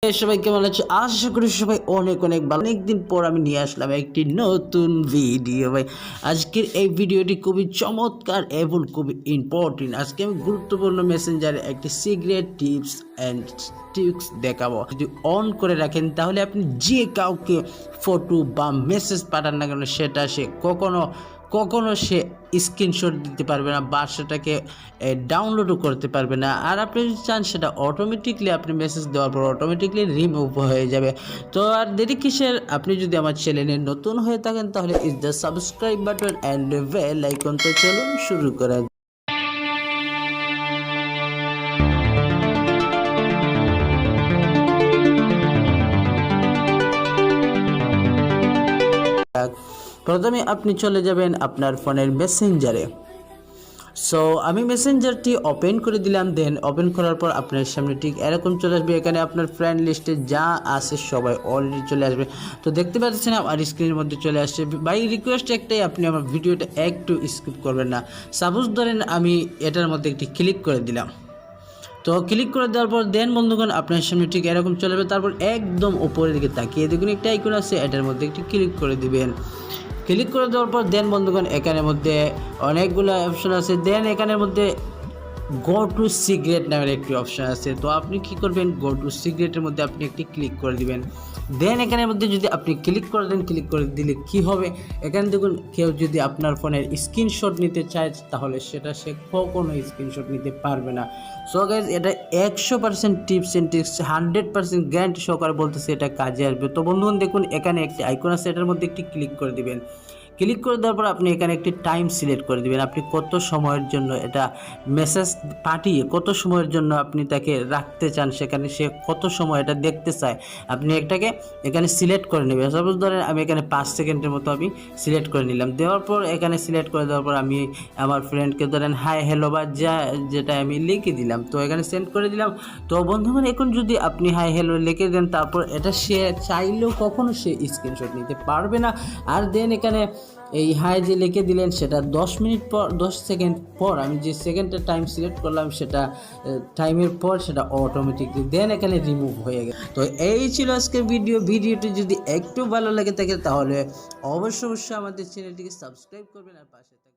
সবাই কেমন আছে? আশা করি সবাই অনেক অনেক ভালো। অনেকদিন পর আমি নিয়ে আসলাম একটি নতুন ভিডিও ভাই। আজকের এই ভিডিওটি খুবই চমৎকার এবং খুবই ইম্পর্টেন্ট। আজকে আমি গুরুত্বপূর্ণ মেসেঞ্জারে একটি সিক্রেট টিপস অ্যান্ড ট্রিক্স দেখাবো। যদি অন করে রাখেন তাহলে আপনি যে কাউকে ফটো বা মেসেজ পাঠান না কেন সেটা সে কখনো সে স্ক্রিনশট দিতে পারবে না বা সেটাকে ডাউনলোডও করতে পারবে না। আর আপনি যদি চান সেটা অটোমেটিকলি আপনি মেসেজ দেওয়ার পর অটোমেটিকলি রিমুভ হয়ে যাবে। তো আর দেরি কিসের? আপনি যদি আমার চ্যানেলে নতুন হয়ে থাকেন তাহলে is the subscribe button and bell icon. তো চলুন শুরু করা যাক। প্রথমে আপনি চলে যাবেন আপনার ফোনের মেসেঞ্জারে। সো আমি মেসেঞ্জারটি ওপেন করে দিলাম। দেন ওপেন করার পর আপনার সামনে ঠিক এরকম চলে আসবে। এখানে আপনার ফ্রেন্ড লিস্টে যা আছে সবাই অলরেডি চলে আসবে। তো দেখতে পাচ্ছেন আমার স্ক্রিনের মধ্যে চলে আসছে। বাই রিকোয়েস্ট একটাই, আপনি আমার ভিডিওটা একটু স্কিপ করবেন না। সাপোজ ধরেন আমি এটার মধ্যে একটি ক্লিক করে দিলাম। তো ক্লিক করে দেওয়ার পর দেন বন্ধুগণ আপনার সামনে ঠিক এরকম চলে যাবে। তারপর একদম উপরের দিকে তাকিয়ে দেখুন একটা আইকন আছে, এটার মধ্যে একটি ক্লিক করে দিবেন। ক্লিক করে দেওয়ার পর দেন বন্ধুগণ এখানের মধ্যে অনেকগুলো অপশন আছে। দেন এখানের মধ্যে গো টু সিক্রেট নামের একটি অপশন আছে। তো আপনি কি করবেন, গো টু সিক্রেটের মধ্যে আপনি একটি ক্লিক করে দিবেন। দেন এখানের মধ্যে যদি আপনি ক্লিক করে দেন, ক্লিক করে দিলে কি হবে, এখানে দেখুন কেউ যদি আপনার ফোনের স্ক্রিনশট নিতে চায় তাহলে সেটা সে কখনো স্ক্রিনশট নিতে পারবে না। সো গাইজ এটা 100% টিপস অ্যান্ড ট্রিক্স, 100% গ্যারান্টি সহকারে বলতেছে এটা কাজে আসবে। তো বন্ধুগণ দেখুন এখানে একটি আইকন আছে, এটার মধ্যে একটি ক্লিক করে দিবেন। ক্লিক করে দেওয়ার পর আপনি এখানে একটি টাইম সিলেক্ট করে দিবেন। আপনি কত সময়ের জন্য এটা মেসেজ পাঠিয়ে কত সময়ের জন্য আপনি তাকে রাখতে চান, সেখানে সে কত সময় এটা দেখতে চায় আপনি এটাকে এখানে সিলেক্ট করে নেবেন। সাপোজ ধরেন আমি এখানে 5 সেকেন্ডের মতো আমি সিলেক্ট করে নিলাম। দেওয়ার পর এখানে সিলেক্ট করে দেওয়ার পর আমি আমার ফ্রেন্ডকে ধরেন হাই হ্যালো বা যেটা আমি লিখে দিলাম, তো এখানে সেন্ড করে দিলাম। তো বন্ধুগণ এখন যদি আপনি হাই হ্যালো লিখে দেন তারপর এটা সে চাইলেও কখনো সে স্ক্রিনশট নিতে পারবে না। আর দেন এখানে এই হাই যে লিখে দিলেন সেটা 10 মিনিট পর 10 সেকেন্ড পর আমি যে সেকেন্ডটা টাইম সিলেক্ট করলাম সেটা টাইমের পর সেটা অটোমেটিকলি দেন এখানে রিমুভ হয়ে গেছে। তো এই ছিল আজকের ভিডিওটি যদি একটু ভালো লাগে থাকে তাহলে অবশ্যই আমাদের চ্যানেলটিকে সাবস্ক্রাইব করবেন আর পাশে থাকবেন।